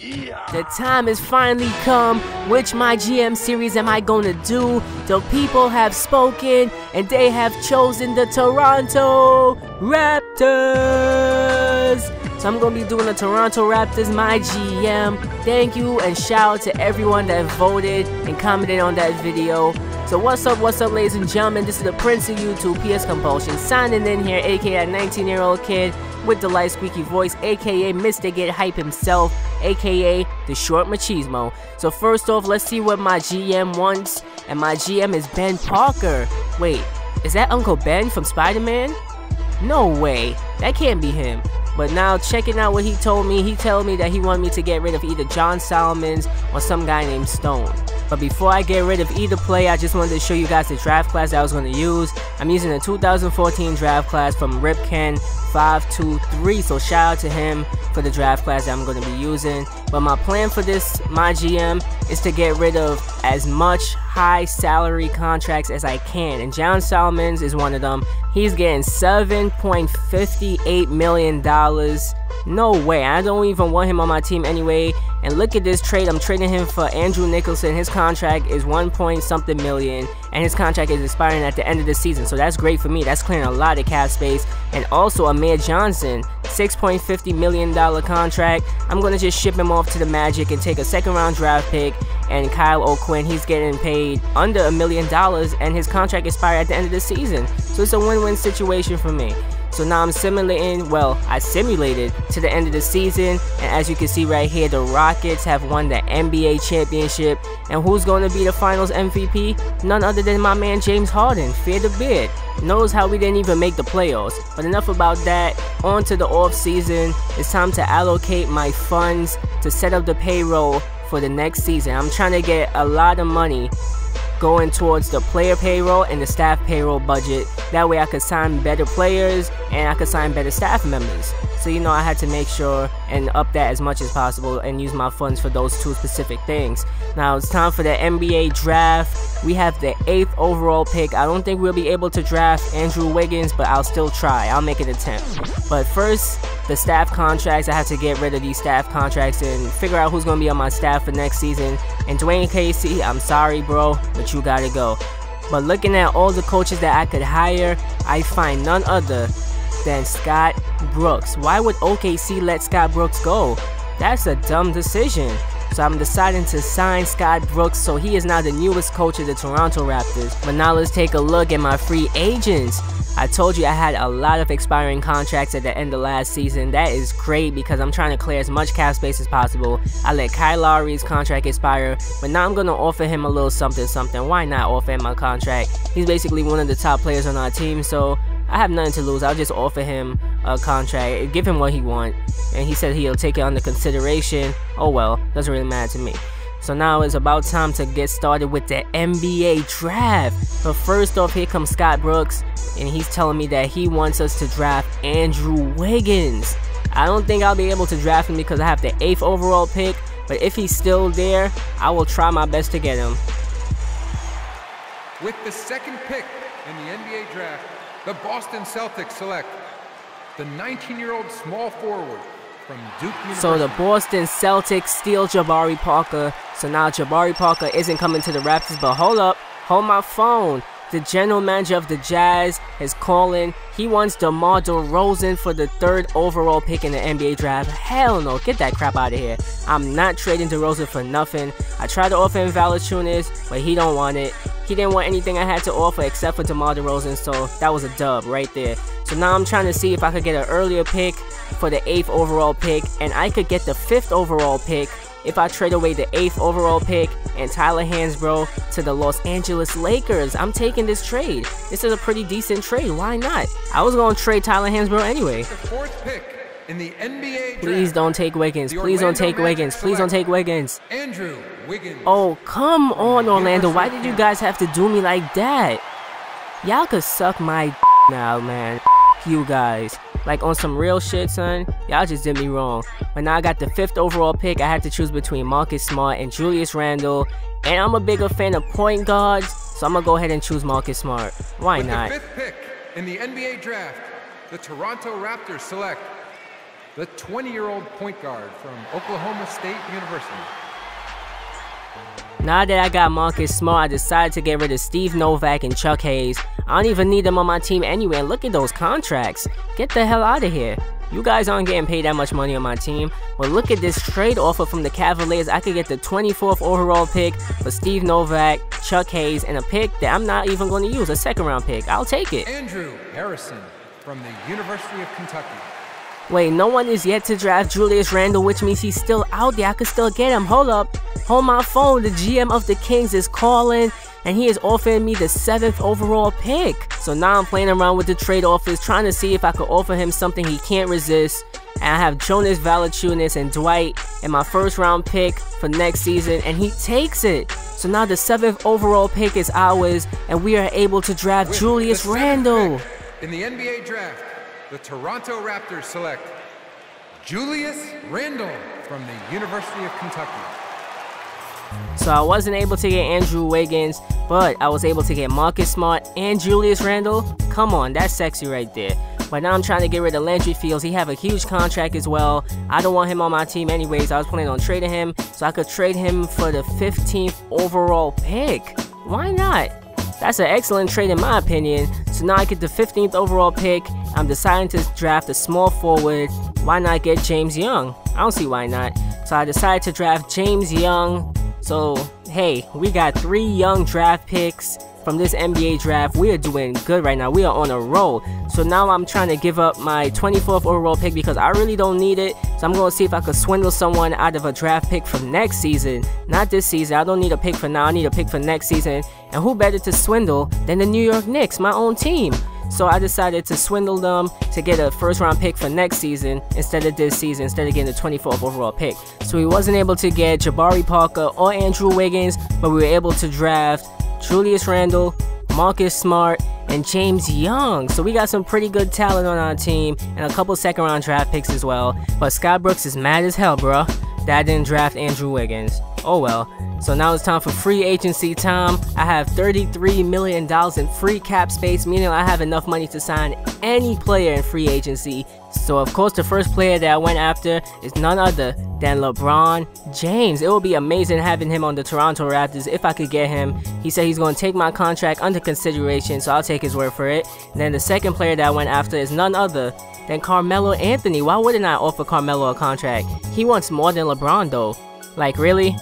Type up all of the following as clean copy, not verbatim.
The time has finally come. Which MyGM series am I gonna do? The people have spoken and they have chosen the Toronto Raptors. So I'm gonna be doing the Toronto Raptors MyGM. Thank you and shout out to everyone that voted and commented on that video. So what's up, ladies and gentlemen? This is the Prince of YouTube, PS Compulsion, signing in here, aka a 19-year-old kid with the light squeaky voice, aka Mr. Get Hype himself, aka the short machismo. So first off, let's see what my GM wants, and my GM is Ben Parker. Wait, is that Uncle Ben from Spider-Man? No way, that can't be him. But now checking out what he told me that he wanted me to get rid of either John Solomons or some guy named Stone. But before I get rid of either player, I just wanted to show you guys the draft class that I was going to use. I'm using the 2014 draft class from Ripken523, so shout out to him for the draft class that I'm going to be using. But my plan for this MyGM is to get rid of as much high salary contracts as I can, and John Solomons is one of them. He's getting $7.58 million. No way, I don't even want him on my team anyway. And look at this trade, I'm trading him for Andrew Nicholson. His contract is 1 point something million, and his contract is expiring at the end of the season, so that's great for me. That's clearing a lot of cap space. And also Amir Johnson, $6.50 million contract. I'm gonna just ship him off to the Magic and take a second round draft pick. And Kyle O'Quinn, he's getting paid under $1 million, and his contract expired at the end of the season, so it's a win-win situation for me. So now I'm simulating, well, I simulated to the end of the season, and as you can see right here, the Rockets have won the NBA championship. And who's going to be the finals MVP? None other than my man James Harden, Fear the Beard. Knows how we didn't even make the playoffs. But enough about that, on to the off season. It's time to allocate my funds to set up the payroll for the next season. I'm trying to get a lot of money going towards the player payroll and the staff payroll budget. That way I could sign better players and I could sign better staff members. So you know, I had to make sure and up that as much as possible and use my funds for those two specific things. Now it's time for the NBA draft. We have the 8th overall pick. I don't think we'll be able to draft Andrew Wiggins, but I'll still try. I'll make an attempt. But first, the staff contracts. I have to get rid of these staff contracts and figure out who's going to be on my staff for next season. And Dwayne Casey, I'm sorry bro, but you gotta go. But looking at all the coaches that I could hire, I find none other than Scott Brooks. Why would OKC let Scott Brooks go? That's a dumb decision. So I'm deciding to sign Scott Brooks, so he is now the newest coach of the Toronto Raptors. But now let's take a look at my free agents. I told you I had a lot of expiring contracts at the end of last season. That is great because I'm trying to clear as much cap space as possible. I let Kyle Lowry's contract expire, but now I'm going to offer him a little something. Why not offer him a contract? He's basically one of the top players on our team, so I have nothing to lose. I'll just offer him a contract, give him what he wants, and he said he'll take it under consideration. Oh well, doesn't really matter to me. So now it's about time to get started with the NBA draft. But first off, here comes Scott Brooks, and he's telling me that he wants us to draft Andrew Wiggins. I don't think I'll be able to draft him because I have the 8th overall pick, but if he's still there, I will try my best to get him. With the 2nd pick in the NBA draft, the Boston Celtics select the 19-year-old small forward from Duke University. So the Boston Celtics steal Jabari Parker. So now Jabari Parker isn't coming to the Raptors, but hold up, hold my phone. The general manager of the Jazz is calling. He wants DeMar DeRozan for the 3rd overall pick in the NBA draft. Hell no, get that crap out of here. I'm not trading DeRozan for nothing. I tried to offer him Valanciunas, but he don't want it. He didn't want anything I had to offer except for DeMar DeRozan, so that was a dub right there. So now I'm trying to see if I could get an earlier pick for the 8th overall pick, and I could get the 5th overall pick if I trade away the 8th overall pick and Tyler Hansbrough to the Los Angeles Lakers. I'm taking this trade. This is a pretty decent trade. Why not? I was going to trade Tyler Hansbrough anyway. The 4th pick in the NBA draft. Please don't take Wiggins. Please don't take Wiggins. Please don't take Wiggins. Andrew Wiggins. Oh, come on, Orlando. Why did you guys have to do me like that? Y'all could suck my now, man. You guys. Like on some real shit, son. Y'all just did me wrong. But now I got the 5th overall pick. I had to choose between Marcus Smart and Julius Randle. And I'm a bigger fan of point guards, so I'm going to go ahead and choose Marcus Smart. Why not? With the 5th pick in the NBA draft, the Toronto Raptors select the 20-year-old point guard from Oklahoma State University. Now that I got Marcus Smart, I decided to get rid of Steve Novak and Chuck Hayes. I don't even need them on my team anyway, and look at those contracts. Get the hell out of here. You guys aren't getting paid that much money on my team. But look at this trade offer from the Cavaliers. I could get the 24th overall pick for Steve Novak, Chuck Hayes, and a pick that I'm not even going to use, a 2nd round pick. I'll take it. Andrew Harrison from the University of Kentucky. Wait, no one is yet to draft Julius Randle, which means he's still out there. I could still get him. Hold up. Hold my phone. The GM of the Kings is calling, and he is offering me the 7th overall pick. So now I'm playing around with the trade offers, trying to see if I could offer him something he can't resist. And I have Jonas Valanciunas and Dwight in my 1st round pick for next season, and he takes it. So now the 7th overall pick is ours, and we are able to draft With Julius the 7th Randle. pick in the NBA draft, the Toronto Raptors select Julius Randle from the University of Kentucky. So I wasn't able to get Andrew Wiggins, but I was able to get Marcus Smart and Julius Randle. Come on, that's sexy right there. But now I'm trying to get rid of Landry Fields. He have a huge contract as well. I don't want him on my team anyways. I was planning on trading him so I could trade him for the 15th overall pick. Why not? That's an excellent trade in my opinion. So now I get the 15th overall pick. I'm deciding to draft a small forward. Why not get James Young? I don't see why not. So I decided to draft James Young. So, hey, we got 3 young draft picks from this NBA draft. We are doing good right now. We are on a roll. So now I'm trying to give up my 24th overall pick because I really don't need it. So I'm going to see if I could swindle someone out of a draft pick from next season. Not this season. I don't need a pick for now. I need a pick for next season. And who better to swindle than the New York Knicks, my own team? So I decided to swindle them to get a 1st round pick for next season instead of this season, instead of getting the 24th overall pick. So we wasn't able to get Jabari Parker or Andrew Wiggins, but we were able to draft Julius Randle, Marcus Smart, and James Young. So we got some pretty good talent on our team and a couple 2nd round draft picks as well. But Scott Brooks is mad as hell, bro, that I didn't draft Andrew Wiggins. Oh well. So now it's time for free agency time. I have $33 million in free cap space, meaning I have enough money to sign any player in free agency. So of course the first player that I went after is none other than LeBron James. It will be amazing having him on the Toronto Raptors if I could get him. He said he's going to take my contract under consideration, so I'll take his word for it. And then the second player that I went after is none other than Carmelo Anthony. Why wouldn't I offer Carmelo a contract? He wants more than LeBron though. Like really?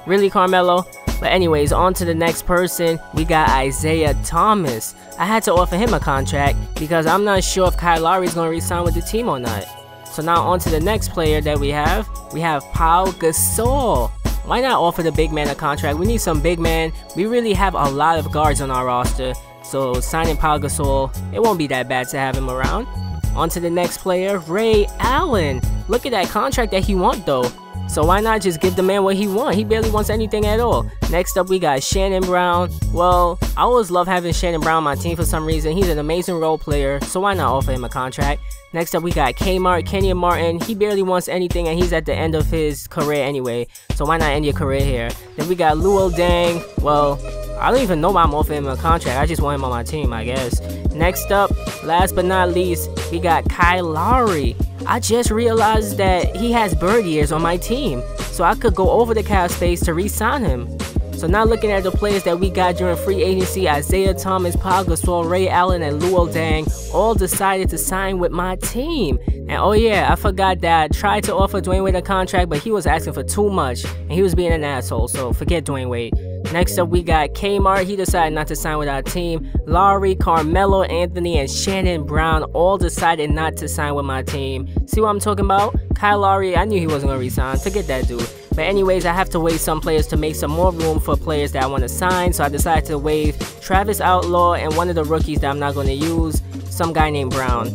Really, Carmelo? But anyways, on to the next person. We got Isaiah Thomas. I had to offer him a contract because I'm not sure if Kyle Lowry is going to re-sign with the team or not. So now on to the next player that we have. We have Pau Gasol. Why not offer the big man a contract? We need some big man. We really have a lot of guards on our roster. So signing Pau Gasol, it won't be that bad to have him around. On to the next player, Ray Allen. Look at that contract that he wants though. So why not just give the man what he wants? He barely wants anything at all. Next up, we got Shannon Brown. Well, I always love having Shannon Brown on my team for some reason. He's an amazing role player, so why not offer him a contract? Next up, we got Kmart, Kenyon Martin. He barely wants anything, and he's at the end of his career anyway. So why not end your career here? Then we got Luol Deng. Well, I don't even know why I'm offering him a contract. I just want him on my team, I guess. Next up, last but not least, we got Kyle Lowry. I just realized that he has bird years on my team, so I could go over the cap space to re-sign him. So now looking at the players that we got during free agency, Isaiah Thomas, Pau Gasol, Ray Allen, and Luol Deng all decided to sign with my team. And oh yeah, I forgot that I tried to offer Dwayne Wade a contract, but he was asking for too much, and he was being an asshole, so forget Dwayne Wade. Next up, we got Kmart. He decided not to sign with our team. Lowry, Carmelo Anthony, and Shannon Brown all decided not to sign with my team. See what I'm talking about? Kyle Lowry, I knew he wasn't going to resign. Forget that dude. But anyways, I have to waive some players to make some more room for players that I want to sign. So I decided to waive Travis Outlaw and one of the rookies that I'm not going to use, some guy named Brown.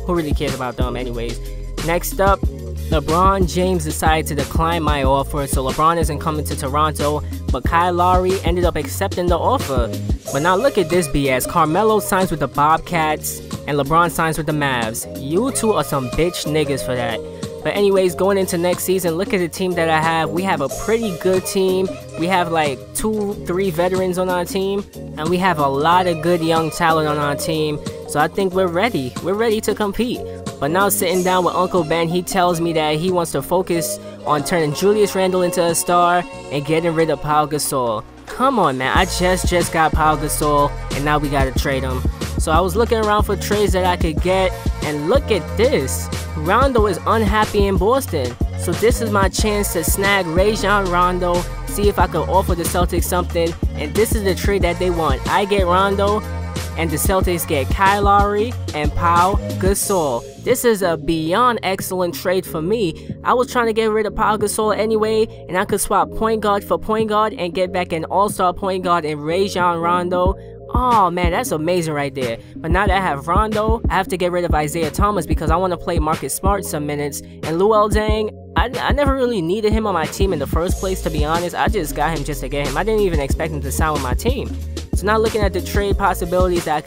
Who really cares about them anyways? Next up, LeBron James decided to decline my offer, so LeBron isn't coming to Toronto, but Kyle Lowry ended up accepting the offer. But now look at this BS. Carmelo signs with the Bobcats, and LeBron signs with the Mavs. You two are some bitch niggas for that. But anyways, going into next season, look at the team that I have. We have a pretty good team. We have like 2-3 veterans on our team, and we have a lot of good young talent on our team. So I think we're ready. We're ready to compete. But now sitting down with Uncle Ben, he tells me that he wants to focus on turning Julius Randle into a star and getting rid of Pau Gasol. Come on, man, I just got Pau Gasol and now we gotta trade him. So I was looking around for trades that I could get, and look at this. Rondo is unhappy in Boston. So this is my chance to snag Rajon Rondo, see if I could offer the Celtics something, and this is the trade that they want. I get Rondo, and the Celtics get Kyle Lowry and Pau Gasol. This is a beyond excellent trade for me. I was trying to get rid of Pau Gasol anyway, and I could swap point guard for point guard and get back an all-star point guard in Rajon Rondo. Oh man, that's amazing right there. But now that I have Rondo, I have to get rid of Isaiah Thomas because I want to play Marcus Smart some minutes. And Luol Deng, I never really needed him on my team in the first place, to be honest. I just got him just to get him. I didn't even expect him to sign with my team. So now looking at the trade possibilities that I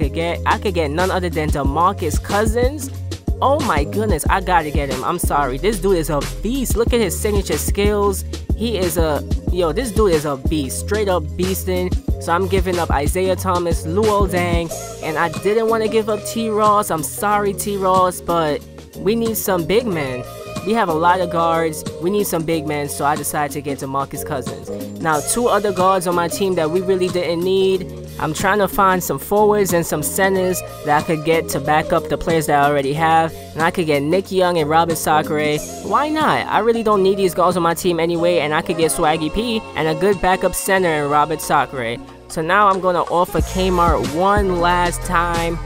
could get none other than DeMarcus Cousins. Oh my goodness, I gotta get him. I'm sorry, this dude is a beast. Look at his signature skills. This dude is a beast, straight up beasting. So I'm giving up Isaiah Thomas, Luol Deng, and I didn't want to give up T. Ross. I'm sorry, T. Ross, but we need some big men. We have a lot of guards. We need some big men, so I decided to get DeMarcus Cousins. Now, 2 other guards on my team that we really didn't need. I'm trying to find some forwards and some centers that I could get to back up the players that I already have. And I could get Nick Young and Robert Sacre. Why not? I really don't need these guys on my team anyway, and I could get Swaggy P and a good backup center in Robert Sacre. So now I'm going to offer Kmart one last time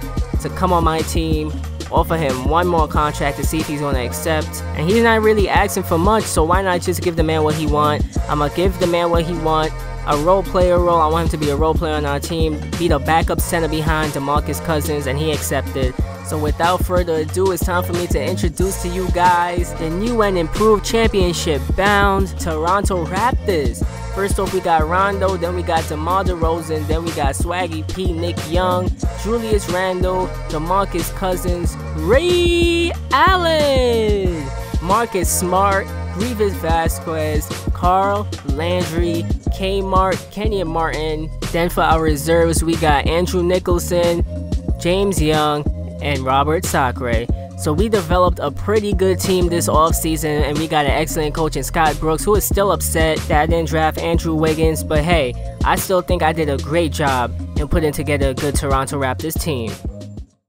to come on my team. Offer him one more contract to see if he's going to accept. And he's not really asking for much, so why not just give the man what he want? I'm going to give the man what he want. A role player role. I want him to be a role player on our team, be the backup center behind DeMarcus Cousins, and he accepted. So without further ado, it's time for me to introduce to you guys the new and improved championship bound Toronto Raptors. First off, we got Rondo, then we got DeMar DeRozan, then we got Swaggy P, Nick Young, Julius Randle, DeMarcus Cousins, Ray Allen, Marcus Smart, Grievous Vasquez, Carl Landry, Kmart, Kenyon Martin. Then for our reserves, we got Andrew Nicholson, James Young, and Robert Sacre. So we developed a pretty good team this offseason, and we got an excellent coach in Scott Brooks, who is still upset that I didn't draft Andrew Wiggins, but hey, I still think I did a great job in putting together a good Toronto Raptors team.